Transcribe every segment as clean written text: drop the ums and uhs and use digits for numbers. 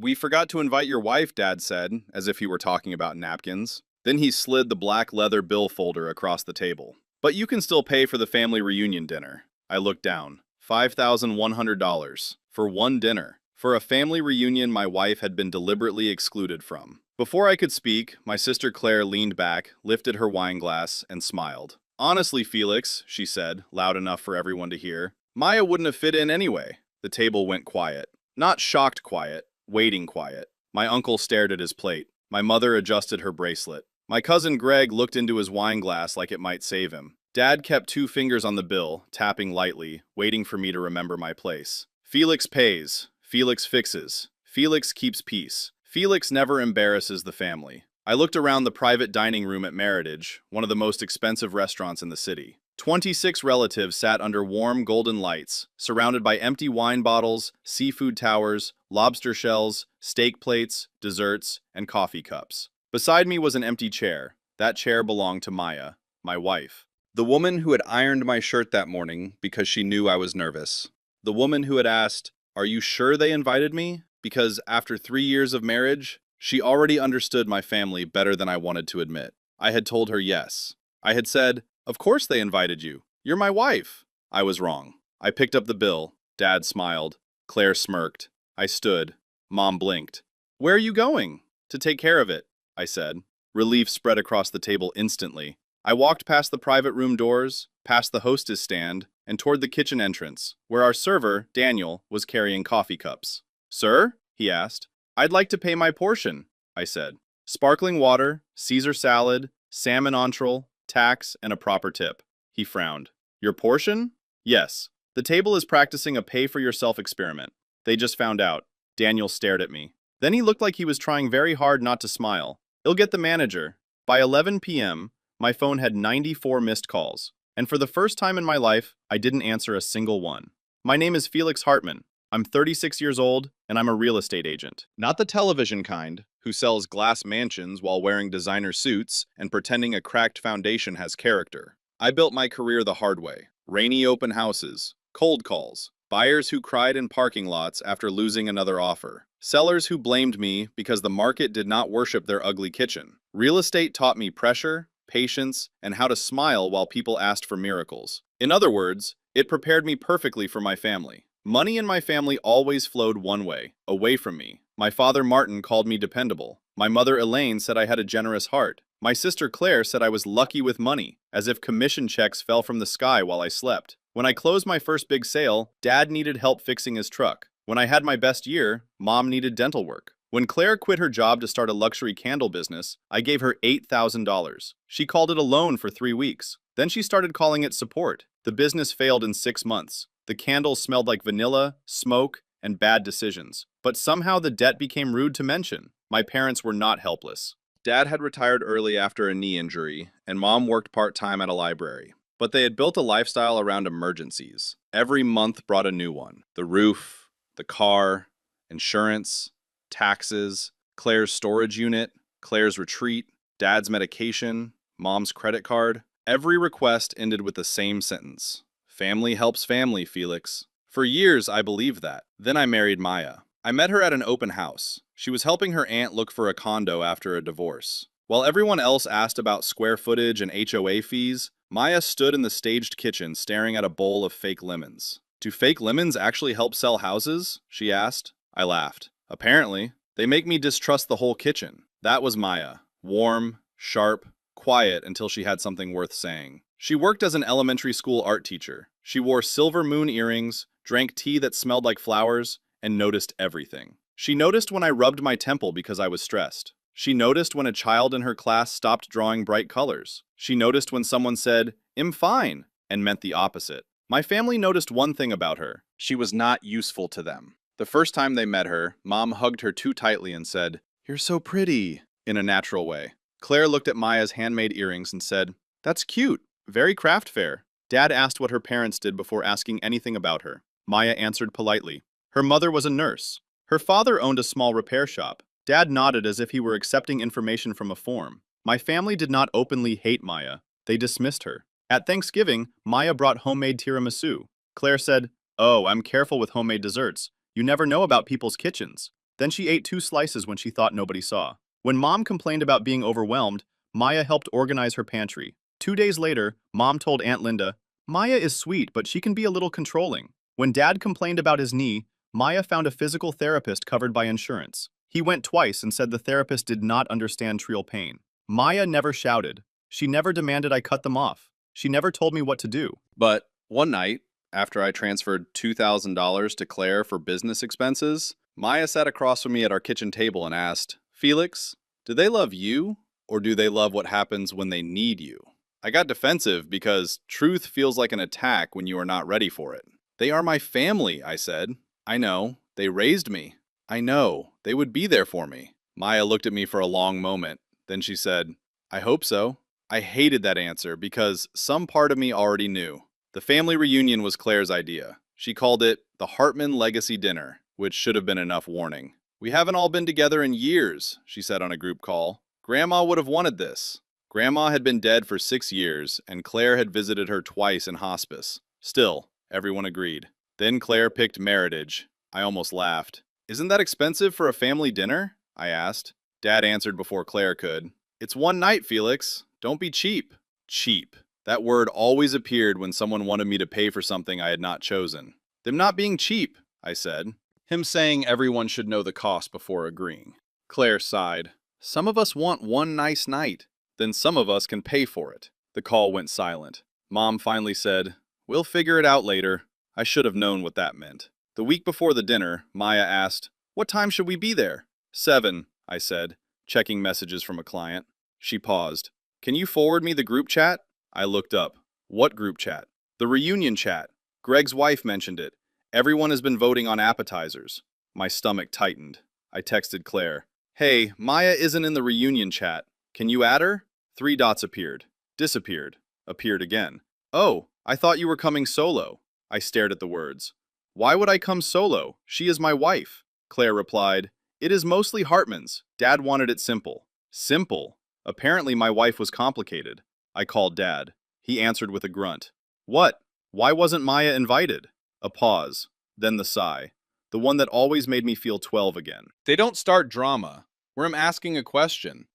We forgot to invite your wife, Dad said, as if he were talking about napkins. Then he slid the black leather bill folder across the table. But you can still pay for the family reunion dinner. I looked down. $5,100 for one dinner. For a family reunion my wife had been deliberately excluded from. Before I could speak, my sister Claire leaned back, lifted her wine glass, and smiled. Honestly, Felix, she said, loud enough for everyone to hear, Maya wouldn't have fit in anyway. The table went quiet. Not shocked quiet, waiting quiet. My uncle stared at his plate. My mother adjusted her bracelet. My cousin Greg looked into his wine glass like it might save him. Dad kept 2 fingers on the bill, tapping lightly, waiting for me to remember my place. Felix pays. Felix fixes. Felix keeps peace. Felix never embarrasses the family. I looked around the private dining room at Meritage, one of the most expensive restaurants in the city. 26 relatives sat under warm golden lights, surrounded by empty wine bottles, seafood towers, lobster shells, steak plates, desserts, and coffee cups. Beside me was an empty chair. That chair belonged to Maya, my wife. The woman who had ironed my shirt that morning because she knew I was nervous. The woman who had asked, "Are you sure they invited me?" Because after 3 years of marriage, she already understood my family better than I wanted to admit. I had told her yes. I had said, "Of course they invited you. You're my wife." I was wrong. I picked up the bill. Dad smiled. Claire smirked. I stood. Mom blinked. "Where are you going?" "To take care of it," I said. Relief spread across the table instantly. I walked past the private room doors, past the hostess stand, and toward the kitchen entrance, where our server, Daniel, was carrying coffee cups. "Sir?" he asked. "I'd like to pay my portion," I said. "Sparkling water, Caesar salad, salmon entree, tax, and a proper tip." He frowned. "Your portion?" "Yes. The table is practicing a pay-for-yourself experiment. They just found out." Daniel stared at me. Then he looked like he was trying very hard not to smile. "I'll get the manager." By 11 p.m., my phone had 94 missed calls. And for the first time in my life, I didn't answer a single one. My name is Felix Hartman. I'm 36 years old, and I'm a real estate agent. Not the television kind, who sells glass mansions while wearing designer suits and pretending a cracked foundation has character. I built my career the hard way. Rainy open houses, cold calls, buyers who cried in parking lots after losing another offer, sellers who blamed me because the market did not worship their ugly kitchen. Real estate taught me pressure, patience, and how to smile while people asked for miracles. In other words, it prepared me perfectly for my family. Money in my family always flowed one way, away from me. My father Martin called me dependable. My mother Elaine said I had a generous heart. My sister Claire said I was lucky with money, as if commission checks fell from the sky while I slept. When I closed my first big sale, Dad needed help fixing his truck. When I had my best year, Mom needed dental work. When Claire quit her job to start a luxury candle business, I gave her $8,000. She called it a loan for 3 weeks. Then she started calling it support. The business failed in 6 months. The candles smelled like vanilla, smoke, and bad decisions. But somehow the debt became rude to mention. My parents were not helpless. Dad had retired early after a knee injury, and Mom worked part-time at a library. But they had built a lifestyle around emergencies. Every month brought a new one. The roof, the car, insurance, taxes, Claire's storage unit, Claire's retreat, Dad's medication, Mom's credit card. Every request ended with the same sentence. "Family helps family, Felix." For years, I believed that. Then I married Maya. I met her at an open house. She was helping her aunt look for a condo after a divorce. While everyone else asked about square footage and HOA fees, Maya stood in the staged kitchen staring at a bowl of fake lemons. "Do fake lemons actually help sell houses?" she asked. I laughed. "Apparently. They make me distrust the whole kitchen." That was Maya. Warm, sharp, quiet until she had something worth saying. She worked as an elementary school art teacher. She wore silver moon earrings, drank tea that smelled like flowers, and noticed everything. She noticed when I rubbed my temple because I was stressed. She noticed when a child in her class stopped drawing bright colors. She noticed when someone said, "I'm fine," and meant the opposite. My family noticed one thing about her. She was not useful to them. The first time they met her, Mom hugged her too tightly and said, "You're so pretty," in a natural way. Claire looked at Maya's handmade earrings and said, "That's cute. Very craft fair." Dad asked what her parents did before asking anything about her. Maya answered politely. Her mother was a nurse. Her father owned a small repair shop. Dad nodded as if he were accepting information from a form. My family did not openly hate Maya. They dismissed her. At Thanksgiving, Maya brought homemade tiramisu. Claire said, "Oh, I'm careful with homemade desserts. You never know about people's kitchens." Then she ate 2 slices when she thought nobody saw. When Mom complained about being overwhelmed, Maya helped organize her pantry. 2 days later, Mom told Aunt Linda, Maya is sweet, but she can be a little controlling. When Dad complained about his knee, Maya found a physical therapist covered by insurance. He went twice and said the therapist did not understand real pain. Maya never shouted. She never demanded I cut them off. She never told me what to do. But one night, after I transferred $2,000 to Claire for business expenses, Maya sat across from me at our kitchen table and asked, Felix, do they love you, or do they love what happens when they need you? I got defensive because truth feels like an attack when you are not ready for it. They are my family, I said. I know. They raised me. I know. They would be there for me. Maya looked at me for a long moment. Then she said, I hope so. I hated that answer because some part of me already knew. The family reunion was Claire's idea. She called it the Hartman Legacy Dinner, which should have been enough warning. We haven't all been together in years, she said on a group call. Grandma would have wanted this. Grandma had been dead for 6 years, and Claire had visited her twice in hospice. Still, everyone agreed. Then Claire picked Meritage. I almost laughed. Isn't that expensive for a family dinner? I asked. Dad answered before Claire could. It's one night, Felix. Don't be cheap. Cheap. That word always appeared when someone wanted me to pay for something I had not chosen. Them not being cheap, I said. Him saying everyone should know the cost before agreeing. Claire sighed. Some of us want one nice night. Then some of us can pay for it. The call went silent. Mom finally said, We'll figure it out later. I should have known what that meant. The week before the dinner, Maya asked, What time should we be there? 7, I said, checking messages from a client. She paused. Can you forward me the group chat? I looked up. What group chat? The reunion chat. Greg's wife mentioned it. Everyone has been voting on appetizers. My stomach tightened. I texted Claire. Hey, Maya isn't in the reunion chat. Can you add her? 3 dots appeared. Disappeared. Appeared again. Oh, I thought you were coming solo. I stared at the words. Why would I come solo? She is my wife. Claire replied, It is mostly Hartman's. Dad wanted it simple. Simple? Apparently my wife was complicated. I called Dad. He answered with a grunt. What? Why wasn't Maya invited? A pause. Then the sigh. The one that always made me feel 12 again. They don't start drama. Where I'm asking a question.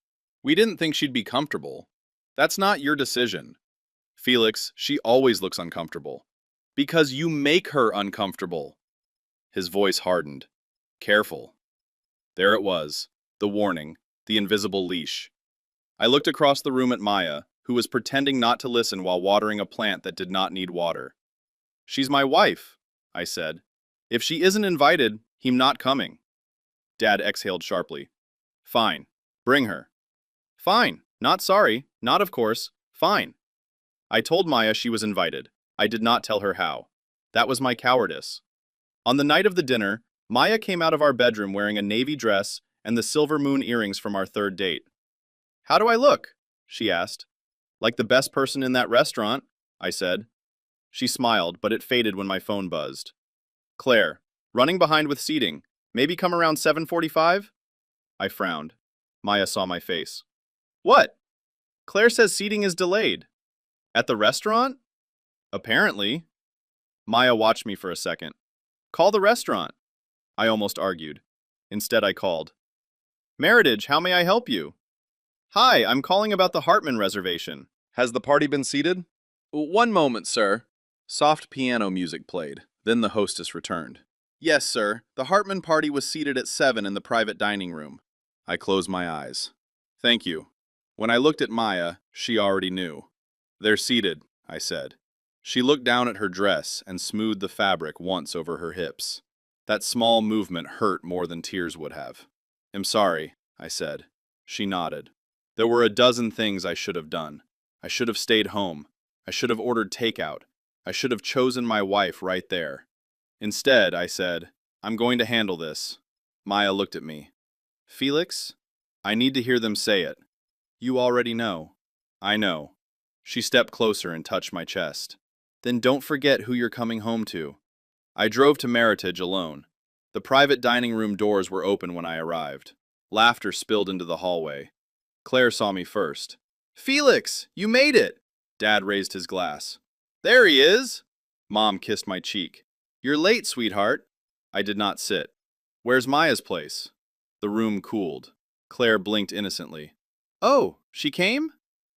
We didn't think she'd be comfortable. That's not your decision. Felix, she always looks uncomfortable. Because you make her uncomfortable. His voice hardened. Careful. There it was. The warning. The invisible leash. I looked across the room at Maya, who was pretending not to listen while watering a plant that did not need water. She's my wife, I said. If she isn't invited, he's not coming. Dad exhaled sharply. Fine. Bring her. Fine. Not sorry. Not of course. Fine. I told Maya she was invited. I did not tell her how. That was my cowardice. On the night of the dinner, Maya came out of our bedroom wearing a navy dress and the silver moon earrings from our 3rd date. How do I look? She asked. Like the best person in that restaurant, I said. She smiled, but it faded when my phone buzzed. Claire, running behind with seating. Maybe come around 7:45? I frowned. Maya saw my face. What? Claire says seating is delayed. At the restaurant? Apparently. Maya watched me for a second. Call the restaurant. I almost argued. Instead, I called. Meritage, how may I help you? Hi, I'm calling about the Hartman reservation. Has the party been seated? One moment, sir. Soft piano music played. Then the hostess returned. Yes, sir. The Hartman party was seated at 7 in the private dining room. I closed my eyes. Thank you. When I looked at Maya, she already knew. They're seated, I said. She looked down at her dress and smoothed the fabric once over her hips. That small movement hurt more than tears would have. I'm sorry, I said. She nodded. There were a dozen things I should have done. I should have stayed home. I should have ordered takeout. I should have chosen my wife right there. Instead, I said, I'm going to handle this. Maya looked at me. Felix? I need to hear them say it. You already know. I know. She stepped closer and touched my chest. Then don't forget who you're coming home to. I drove to Meritage alone. The private dining room doors were open when I arrived. Laughter spilled into the hallway. Claire saw me first. Felix, you made it! Dad raised his glass. There he is! Mom kissed my cheek. You're late, sweetheart. I did not sit. Where's Maya's place? The room cooled. Claire blinked innocently. Oh, she came?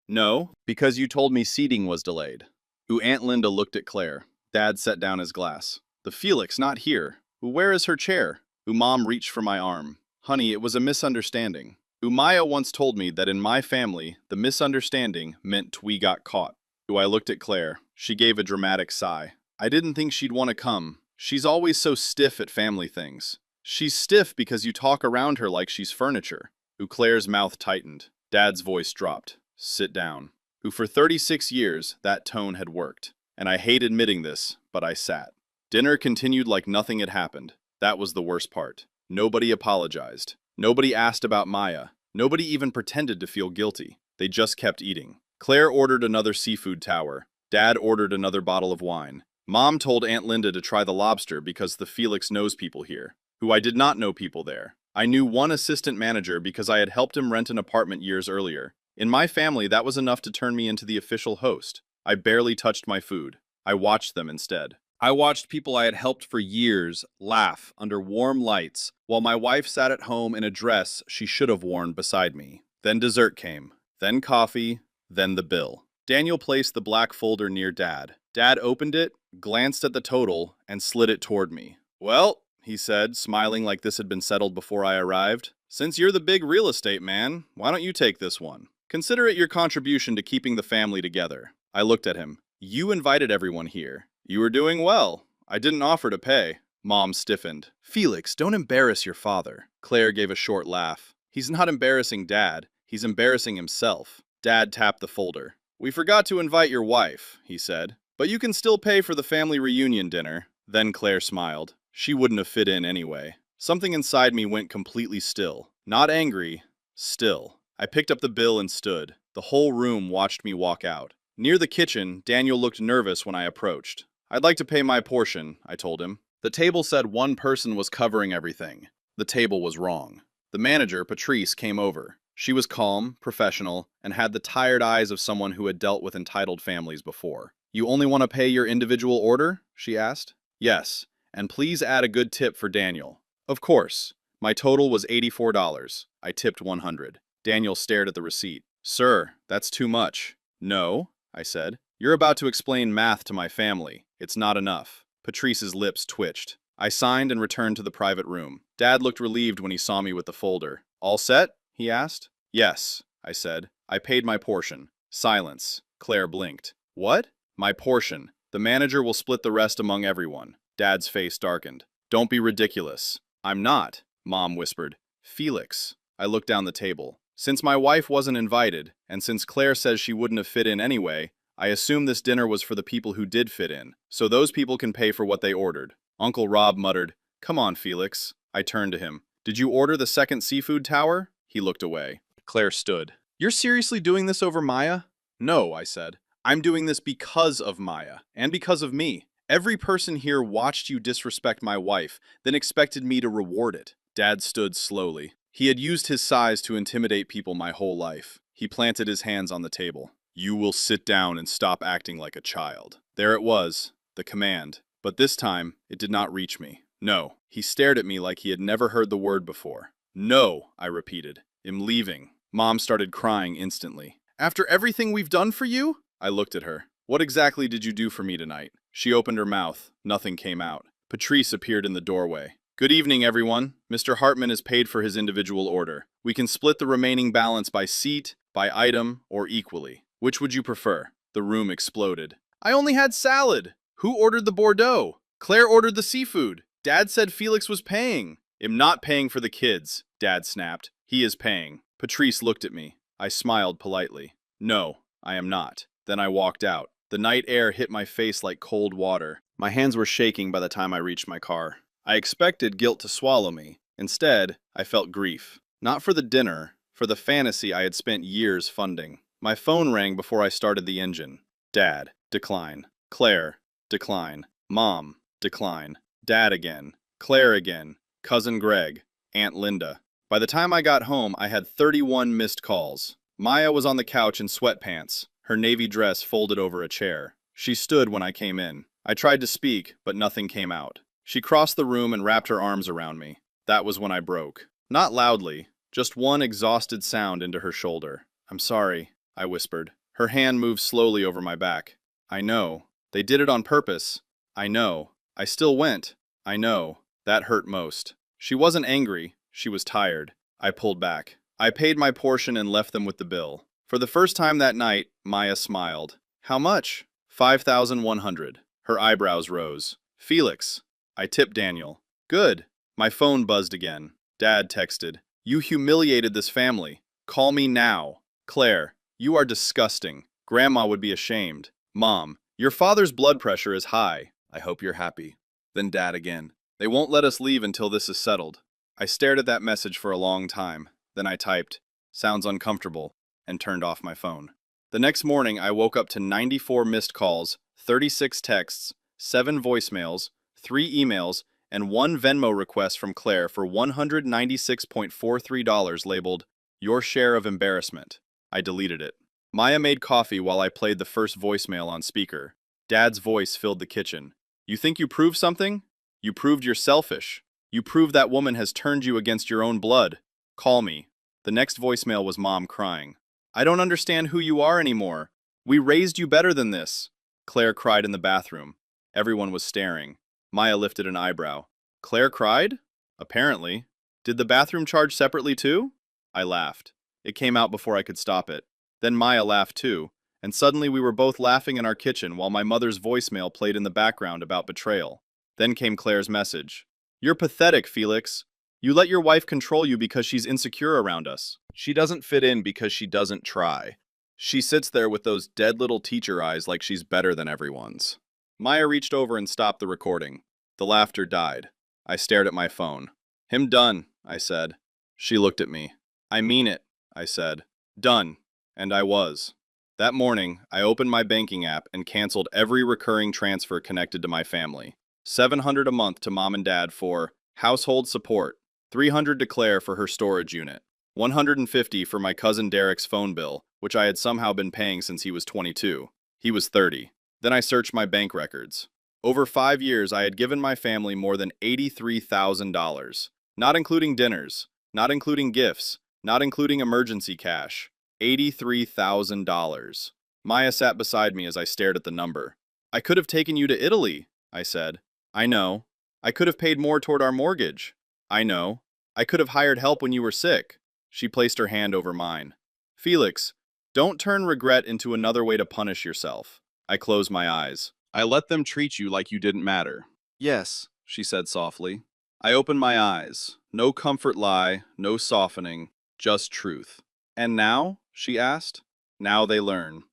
No, because you told me seating was delayed. Ooh, Aunt Linda looked at Claire. Dad set down his glass. The Felix, not here. Ooh, where is her chair? Ooh, Mom reached for my arm. Honey, it was a misunderstanding. Ooh, Maya once told me that in my family, the misunderstanding meant we got caught. Ooh, I looked at Claire. She gave a dramatic sigh. I didn't think she'd want to come. She's always so stiff at family things. She's stiff because you talk around her like she's furniture. Ooh, Claire's mouth tightened. Dad's voice dropped. Sit down. Ooh, for 36 years, that tone had worked. And I hate admitting this, but I sat. Dinner continued like nothing had happened. That was the worst part. Nobody apologized. Nobody asked about Maya. Nobody even pretended to feel guilty. They just kept eating. Claire ordered another seafood tower. Dad ordered another bottle of wine. Mom told Aunt Linda to try the lobster because the Felix knows people here, who I did not know people there. I knew one assistant manager because I had helped him rent an apartment years earlier. In my family, that was enough to turn me into the official host. I barely touched my food. I watched them instead. I watched people I had helped for years laugh under warm lights while my wife sat at home in a dress she should have worn beside me. Then dessert came. Then coffee. Then the bill. Daniel placed the black folder near Dad. Dad opened it, glanced at the total, and slid it toward me. Well, he said, smiling like this had been settled before I arrived. Since you're the big real estate man, why don't you take this one? Consider it your contribution to keeping the family together. I looked at him. You invited everyone here. You were doing well. I didn't offer to pay. Mom stiffened. Felix, don't embarrass your father. Claire gave a short laugh. He's not embarrassing Dad. He's embarrassing himself. Dad tapped the folder. We forgot to invite your wife, he said. But you can still pay for the family reunion dinner. Then Claire smiled. She wouldn't have fit in anyway. Something inside me went completely still. Not angry. Still. I picked up the bill and stood. The whole room watched me walk out. Near the kitchen, Daniel looked nervous when I approached. I'd like to pay my portion, I told him. The table said one person was covering everything. The table was wrong. The manager, Patrice, came over. She was calm, professional, and had the tired eyes of someone who had dealt with entitled families before. You only want to pay your individual order? She asked. Yes, and please add a good tip for Daniel. Of course. My total was $84. I tipped $100. Daniel stared at the receipt. Sir, that's too much. No, I said. You're about to explain math to my family. It's not enough. Patrice's lips twitched. I signed and returned to the private room. Dad looked relieved when he saw me with the folder. All set? He asked. Yes, I said. I paid my portion. Silence. Claire blinked. What? My portion. The manager will split the rest among everyone. Dad's face darkened. Don't be ridiculous. I'm not, Mom whispered. Felix. I looked down the table. Since my wife wasn't invited, and since Claire says she wouldn't have fit in anyway, I assume this dinner was for the people who did fit in, so those people can pay for what they ordered. Uncle Rob muttered, Come on, Felix. I turned to him. Did you order the second seafood tower? He looked away. Claire stood. You're seriously doing this over Maya? No, I said. I'm doing this because of Maya, and because of me. Every person here watched you disrespect my wife, then expected me to reward it. Dad stood slowly. He had used his size to intimidate people my whole life. He planted his hands on the table. You will sit down and stop acting like a child. There it was, the command. But this time, it did not reach me. No. He stared at me like he had never heard the word before. No, I repeated. I'm leaving. Mom started crying instantly. After everything we've done for you? I looked at her. What exactly did you do for me tonight? She opened her mouth. Nothing came out. Patrice appeared in the doorway. Good evening, everyone. Mr. Hartman is paid for his individual order. We can split the remaining balance by seat, by item, or equally. Which would you prefer? The room exploded. I only had salad. Who ordered the Bordeaux? Claire ordered the seafood. Dad said Felix was paying. I'm not paying for the kids, Dad snapped. He is paying. Patrice looked at me. I smiled politely. No, I am not. Then I walked out. The night air hit my face like cold water. My hands were shaking by the time I reached my car. I expected guilt to swallow me. Instead, I felt grief. Not for the dinner, for the fantasy I had spent years funding. My phone rang before I started the engine. Dad, decline. Claire, decline. Mom, decline. Dad again. Claire again. Cousin Greg. Aunt Linda. By the time I got home, I had 31 missed calls. Maya was on the couch in sweatpants, her navy dress folded over a chair. She stood when I came in. I tried to speak, but nothing came out. She crossed the room and wrapped her arms around me. That was when I broke. Not loudly, just one exhausted sound into her shoulder. I'm sorry, I whispered. Her hand moved slowly over my back. I know. They did it on purpose. I know. I still went. I know. That hurt most. She wasn't angry. She was tired. I pulled back. I paid my portion and left them with the bill. For the first time that night, Maya smiled. How much? 5,100. Her eyebrows rose. Felix. I tipped Daniel. Good. My phone buzzed again. Dad texted. You humiliated this family. Call me now. Claire, you are disgusting. Grandma would be ashamed. Mom, your father's blood pressure is high. I hope you're happy. Then Dad again. They won't let us leave until this is settled. I stared at that message for a long time. Then I typed, sounds uncomfortable, and turned off my phone. The next morning, I woke up to 94 missed calls, 36 texts, 7 voicemails, 3 emails, and 1 Venmo request from Claire for $196.43 labeled, Your Share of Embarrassment. I deleted it. Maya made coffee while I played the first voicemail on speaker. Dad's voice filled the kitchen. You think you proved something? You proved you're selfish. You proved that woman has turned you against your own blood. Call me. The next voicemail was Mom crying. I don't understand who you are anymore. We raised you better than this. Claire cried in the bathroom. Everyone was staring. Maya lifted an eyebrow. Claire cried? Apparently. Did the bathroom charge separately too? I laughed. It came out before I could stop it. Then Maya laughed too, and suddenly we were both laughing in our kitchen while my mother's voicemail played in the background about betrayal. Then came Claire's message. You're pathetic, Felix. You let your wife control you because she's insecure around us. She doesn't fit in because she doesn't try. She sits there with those dead little teacher eyes like she's better than everyone's. Maya reached over and stopped the recording. The laughter died. I stared at my phone. Him done, I said. She looked at me. I mean it, I said. Done. And I was. That morning, I opened my banking app and canceled every recurring transfer connected to my family. $700 a month to Mom and Dad for household support, $300 to Claire for her storage unit, $150 for my cousin Derek's phone bill, which I had somehow been paying since he was 22. He was 30. Then I searched my bank records. Over 5 years, I had given my family more than $83,000, not including dinners, not including gifts, not including emergency cash. $83,000. Maya sat beside me as I stared at the number. I could have taken you to Italy, I said. I know. I could have paid more toward our mortgage. I know. I could have hired help when you were sick. She placed her hand over mine. Felix, don't turn regret into another way to punish yourself. I closed my eyes. I let them treat you like you didn't matter. Yes, she said softly. I opened my eyes. No comfort lie, no softening, just truth. And now? She asked. Now they learn.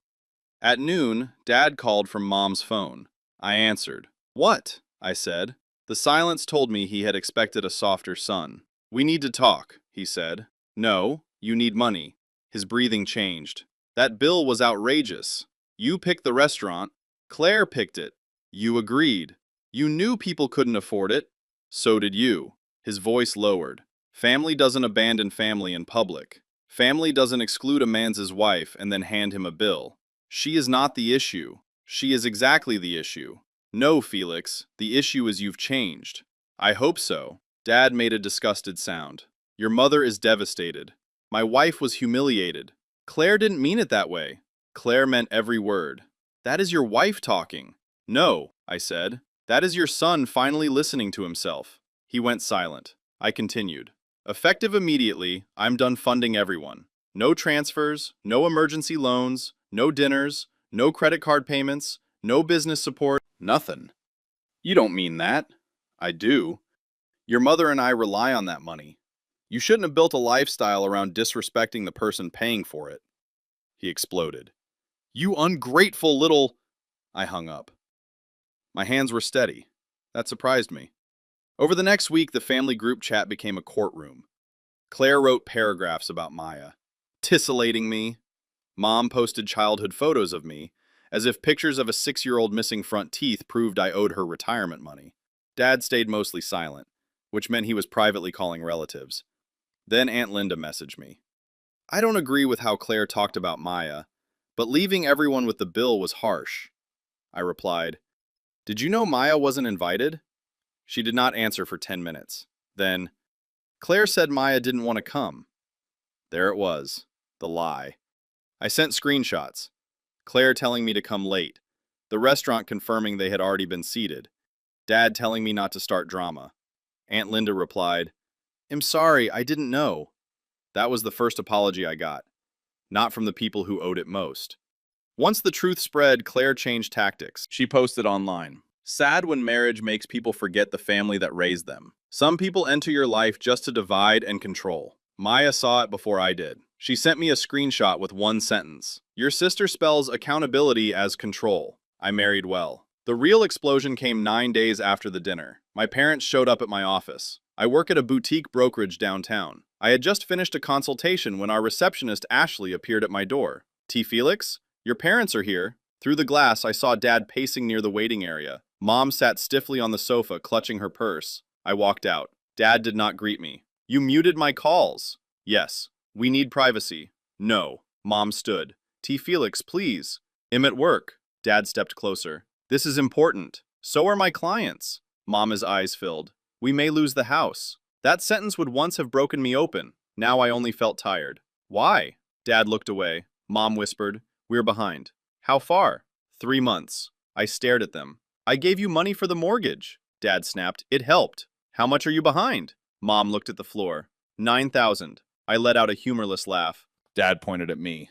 At noon, Dad called from Mom's phone. I answered. What? I said. The silence told me he had expected a softer son. We need to talk, he said. No, you need money. His breathing changed. That bill was outrageous. You picked the restaurant. Claire picked it. You agreed. You knew people couldn't afford it. So did you. His voice lowered. Family doesn't abandon family in public. Family doesn't exclude a man's wife and then hand him a bill. She is not the issue. She is exactly the issue. No, Felix, the issue is you've changed. I hope so. Dad made a disgusted sound. Your mother is devastated. My wife was humiliated. Claire didn't mean it that way. Claire meant every word. That is your wife talking. No, I said. That is your son finally listening to himself. He went silent. I continued. Effective immediately, I'm done funding everyone. No transfers, no emergency loans, no dinners, no credit card payments, no business support, nothing. You don't mean that. I do. Your mother and I rely on that money. You shouldn't have built a lifestyle around disrespecting the person paying for it. He exploded. You ungrateful little... I hung up. My hands were steady. That surprised me. Over the next week, the family group chat became a courtroom. Claire wrote paragraphs about Maya, titillating me. Mom posted childhood photos of me, as if pictures of a 6-year-old missing front teeth proved I owed her retirement money. Dad stayed mostly silent, which meant he was privately calling relatives. Then Aunt Linda messaged me. I don't agree with how Claire talked about Maya, but leaving everyone with the bill was harsh. I replied, Did you know Maya wasn't invited? She did not answer for 10 minutes. Then, Claire said Maya didn't want to come. There it was. The lie. I sent screenshots. Claire telling me to come late. The restaurant confirming they had already been seated. Dad telling me not to start drama. Aunt Linda replied, "I'm sorry, I didn't know." That was the first apology I got. Not from the people who owed it most. Once the truth spread, Claire changed tactics. She posted online. Sad when marriage makes people forget the family that raised them. Some people enter your life just to divide and control. Maya saw it before I did. She sent me a screenshot with one sentence. Your sister spells accountability as control. I married well. The real explosion came 9 days after the dinner. My parents showed up at my office. I work at a boutique brokerage downtown. I had just finished a consultation when our receptionist Ashley appeared at my door. T. Felix? Your parents are here. Through the glass, I saw Dad pacing near the waiting area. Mom sat stiffly on the sofa, clutching her purse. I walked out. Dad did not greet me. You muted my calls. Yes. We need privacy. No. Mom stood. T. Felix, please. I'm at work. Dad stepped closer. This is important. So are my clients. Mama's eyes filled. We may lose the house. That sentence would once have broken me open. Now I only felt tired. Why? Dad looked away. Mom whispered, "We're behind." How far? 3 months. I stared at them. I gave you money for the mortgage. Dad snapped. It helped. How much are you behind? Mom looked at the floor. 9,000. I let out a humorless laugh. Dad pointed at me.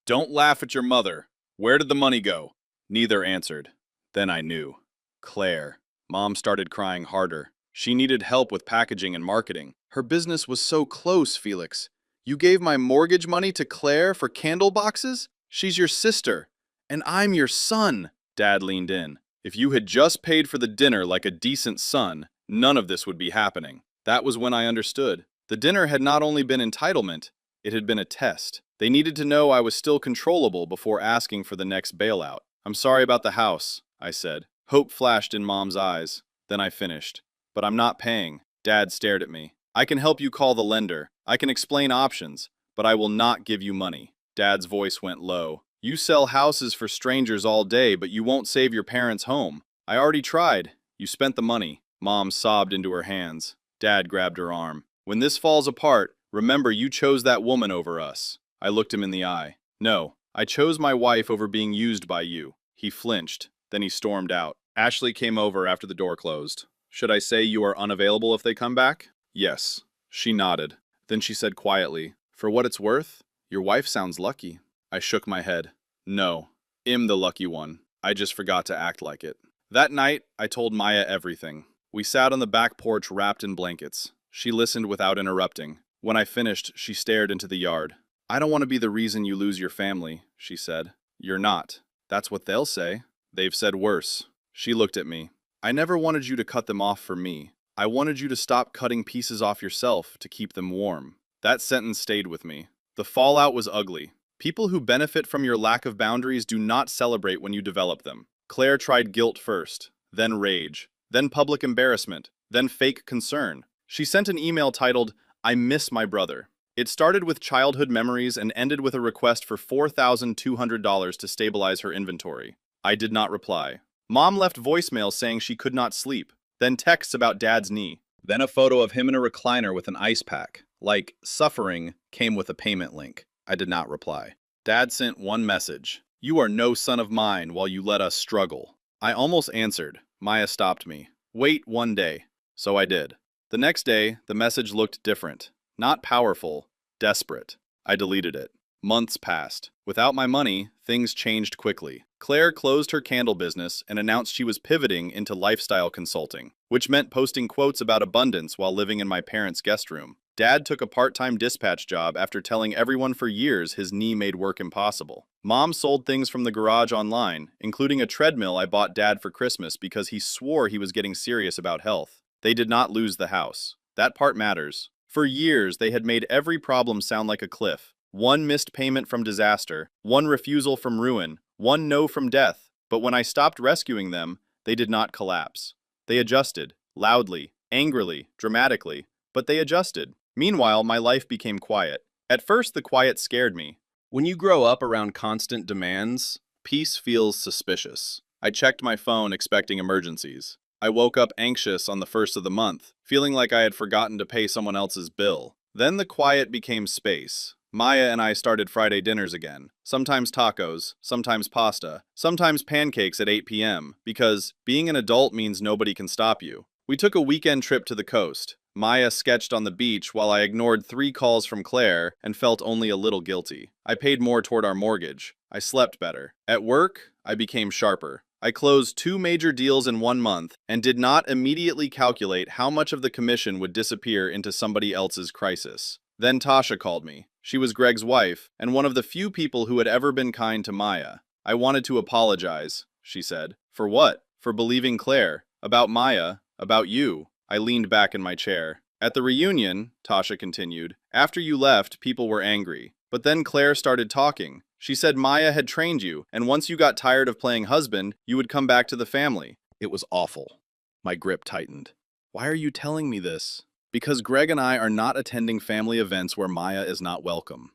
Don't laugh at your mother. Where did the money go? Neither answered. Then I knew. Claire. Mom started crying harder. She needed help with packaging and marketing. Her business was so close, Felix. You gave my mortgage money to Claire for candle boxes? She's your sister. And I'm your son. Dad leaned in. If you had just paid for the dinner like a decent son, none of this would be happening. That was when I understood. The dinner had not only been entitlement, it had been a test. They needed to know I was still controllable before asking for the next bailout. I'm sorry about the house, I said. Hope flashed in Mom's eyes. Then I finished. But I'm not paying. Dad stared at me. I can help you call the lender. I can explain options, but I will not give you money. Dad's voice went low. You sell houses for strangers all day, but you won't save your parents' home. I already tried. You spent the money. Mom sobbed into her hands. Dad grabbed her arm. When this falls apart, remember you chose that woman over us. I looked him in the eye. No, I chose my wife over being used by you. He flinched. Then he stormed out. Ashley came over after the door closed. Should I say you are unavailable if they come back? Yes. She nodded. Then she said quietly, for what it's worth, your wife sounds lucky. I shook my head. No, I'm the lucky one. I just forgot to act like it. That night, I told Maya everything. We sat on the back porch wrapped in blankets. She listened without interrupting. When I finished, she stared into the yard. I don't want to be the reason you lose your family, she said. You're not. That's what they'll say. They've said worse. She looked at me. I never wanted you to cut them off for me. I wanted you to stop cutting pieces off yourself to keep them warm. That sentence stayed with me. The fallout was ugly. People who benefit from your lack of boundaries do not celebrate when you develop them. Claire tried guilt first, then rage, then public embarrassment, then fake concern. She sent an email titled, I miss my brother. It started with childhood memories and ended with a request for $4,200 to stabilize her inventory. I did not reply. Mom left voicemail saying she could not sleep, then texts about Dad's knee, then a photo of him in a recliner with an ice pack. Like, suffering came with a payment link. I did not reply. Dad sent one message. You are no son of mine while you let us struggle. I almost answered. Maya stopped me. Wait 1 day. So I did. The next day, the message looked different. Not powerful, desperate. I deleted it. Months passed. Without my money, things changed quickly. Claire closed her candle business and announced she was pivoting into lifestyle consulting, which meant posting quotes about abundance while living in my parents' guest room. Dad took a part-time dispatch job after telling everyone for years his knee made work impossible. Mom sold things from the garage online, including a treadmill I bought Dad for Christmas because he swore he was getting serious about health. They did not lose the house. That part matters. For years, they had made every problem sound like a cliff. One missed payment from disaster, one refusal from ruin, one no from death. But when I stopped rescuing them, they did not collapse. They adjusted, loudly, angrily, dramatically, but they adjusted. Meanwhile, my life became quiet. At first, the quiet scared me. When you grow up around constant demands, peace feels suspicious. I checked my phone expecting emergencies. I woke up anxious on the first of the month, feeling like I had forgotten to pay someone else's bill. Then the quiet became space. Maya and I started Friday dinners again. Sometimes tacos, sometimes pasta, sometimes pancakes at 8 p.m. because being an adult means nobody can stop you. We took a weekend trip to the coast. Maya sketched on the beach while I ignored 3 calls from Claire and felt only a little guilty. I paid more toward our mortgage. I slept better. At work, I became sharper. I closed 2 major deals in 1 month and did not immediately calculate how much of the commission would disappear into somebody else's crisis. Then Tasha called me. She was Greg's wife and one of the few people who had ever been kind to Maya. I wanted to apologize, she said. For what? For believing Claire. About Maya. About you. I leaned back in my chair. At the reunion, Tasha continued, after you left, people were angry. But then Claire started talking. She said Maya had trained you, and once you got tired of playing husband, you would come back to the family. It was awful. My grip tightened. Why are you telling me this? Because Greg and I are not attending family events where Maya is not welcome.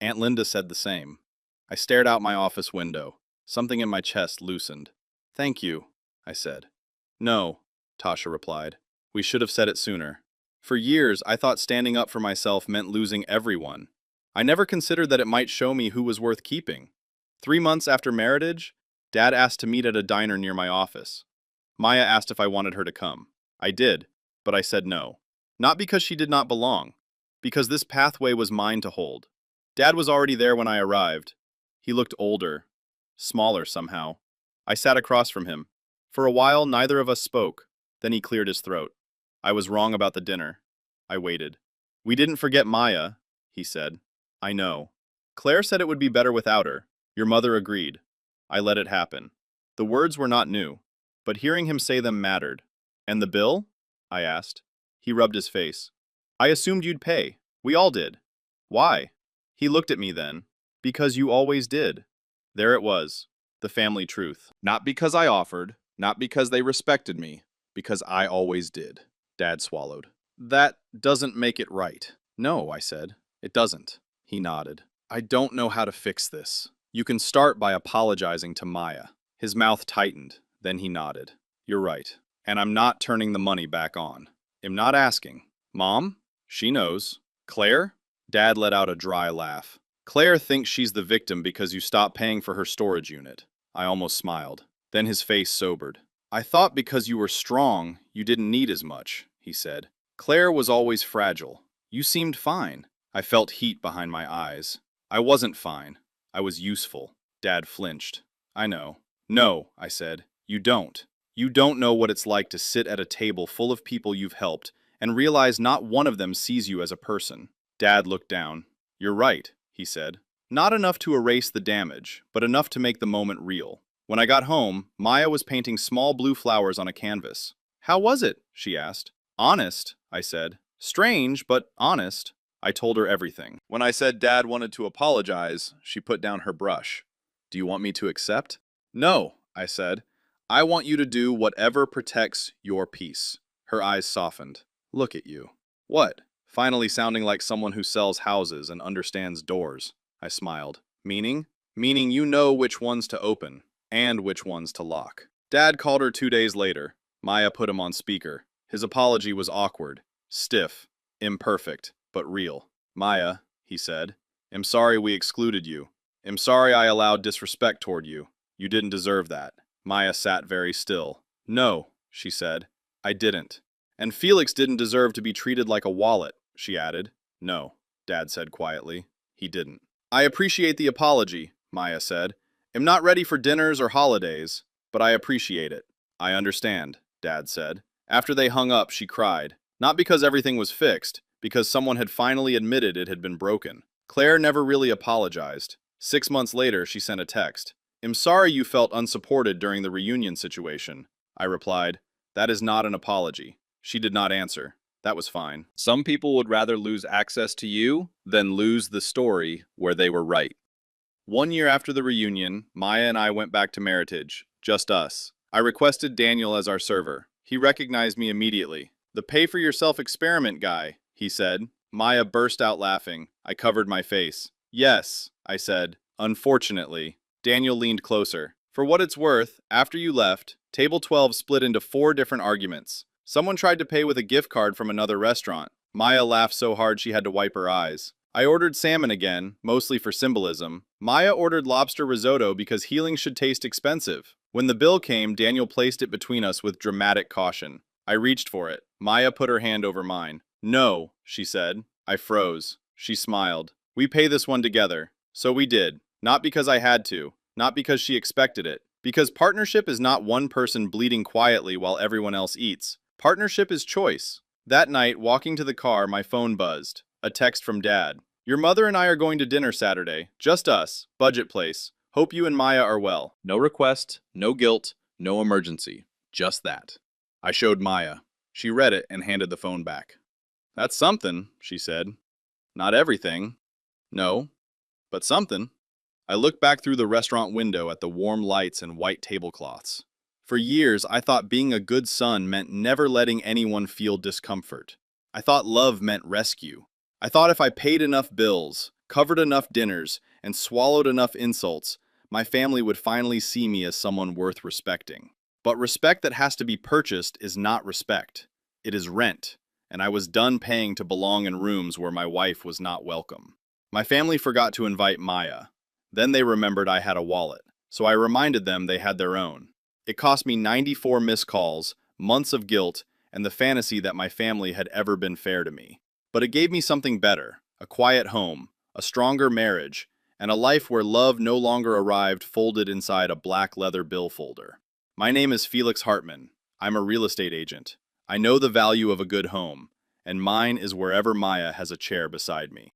Aunt Linda said the same. I stared out my office window. Something in my chest loosened. Thank you, I said. No, Tasha replied. We should have said it sooner. For years, I thought standing up for myself meant losing everyone. I never considered that it might show me who was worth keeping. 3 months after marriage, Dad asked to meet at a diner near my office. Maya asked if I wanted her to come. I did, but I said no. Not because she did not belong, because this pathway was mine to hold. Dad was already there when I arrived. He looked older, smaller somehow. I sat across from him. For a while, neither of us spoke. Then he cleared his throat. I was wrong about the dinner. I waited. We didn't forget Maya, he said. I know. Claire said it would be better without her. Your mother agreed. I let it happen. The words were not new, but hearing him say them mattered. And the bill? I asked. He rubbed his face. I assumed you'd pay. We all did. Why? He looked at me then. Because you always did. There it was. The family truth. Not because I offered, not because they respected me, because I always did. Dad swallowed. That doesn't make it right. No, I said. It doesn't. He nodded. I don't know how to fix this. You can start by apologizing to Maya. His mouth tightened. Then he nodded. You're right. And I'm not turning the money back on. I'm not asking. Mom? She knows. Claire? Dad let out a dry laugh. Claire thinks she's the victim because you stopped paying for her storage unit. I almost smiled. Then his face sobered. I thought because you were strong, you didn't need as much, he said. Claire was always fragile. You seemed fine. I felt heat behind my eyes. I wasn't fine. I was useful. Dad flinched. I know. No, I said. You don't. You don't know what it's like to sit at a table full of people you've helped and realize not one of them sees you as a person. Dad looked down. You're right, he said. Not enough to erase the damage, but enough to make the moment real. When I got home, Maya was painting small blue flowers on a canvas. How was it? She asked. Honest, I said. Strange, but honest. I told her everything. When I said Dad wanted to apologize, she put down her brush. Do you want me to accept? No, I said. I want you to do whatever protects your peace. Her eyes softened. Look at you. What? Finally sounding like someone who sells houses and understands doors. I smiled. Meaning? Meaning you know which ones to open and which ones to lock. Dad called her 2 days later. Maya put him on speaker. His apology was awkward, stiff, imperfect, but real. Maya, he said, I'm sorry we excluded you. I'm sorry I allowed disrespect toward you. You didn't deserve that. Maya sat very still. No, she said, I didn't. And Felix didn't deserve to be treated like a wallet, she added. No, Dad said quietly. He didn't. I appreciate the apology, Maya said. I'm not ready for dinners or holidays, but I appreciate it. I understand, Dad said. After they hung up, she cried. Not because everything was fixed, because someone had finally admitted it had been broken. Claire never really apologized. 6 months later, she sent a text. I'm sorry you felt unsupported during the reunion situation. I replied, that is not an apology. She did not answer. That was fine. Some people would rather lose access to you than lose the story where they were right. 1 year after the reunion, Maya and I went back to Meritage, just us. I requested Daniel as our server. He recognized me immediately. The pay-for-yourself experiment guy, he said. Maya burst out laughing. I covered my face. Yes, I said. Unfortunately. Daniel leaned closer. For what it's worth, after you left, Table 12 split into 4 different arguments. Someone tried to pay with a gift card from another restaurant. Maya laughed so hard she had to wipe her eyes. I ordered salmon again, mostly for symbolism. Maya ordered lobster risotto because healing should taste expensive. When the bill came, Daniel placed it between us with dramatic caution. I reached for it. Maya put her hand over mine. "No," she said. I froze. She smiled. "We pay this one together." So we did. Not because I had to. Not because she expected it. Because partnership is not one person bleeding quietly while everyone else eats. Partnership is choice. That night, walking to the car, my phone buzzed. A text from Dad. "Your mother and I are going to dinner Saturday. Just us. Budget place. Hope you and Maya are well." No request, no guilt, no emergency. Just that. I showed Maya. She read it and handed the phone back. "That's something," she said. "Not everything. No, but something." I looked back through the restaurant window at the warm lights and white tablecloths. For years, I thought being a good son meant never letting anyone feel discomfort. I thought love meant rescue. I thought if I paid enough bills, covered enough dinners, and swallowed enough insults, my family would finally see me as someone worth respecting. But respect that has to be purchased is not respect. It is rent, and I was done paying to belong in rooms where my wife was not welcome. My family forgot to invite Maya. Then they remembered I had a wallet, so I reminded them they had their own. It cost me 94 missed calls, months of guilt, and the fantasy that my family had ever been fair to me. But it gave me something better, a quiet home, a stronger marriage, and a life where love no longer arrived folded inside a black leather bill folder. My name is Felix Hartman. I'm a real estate agent. I know the value of a good home, and mine is wherever Maya has a chair beside me.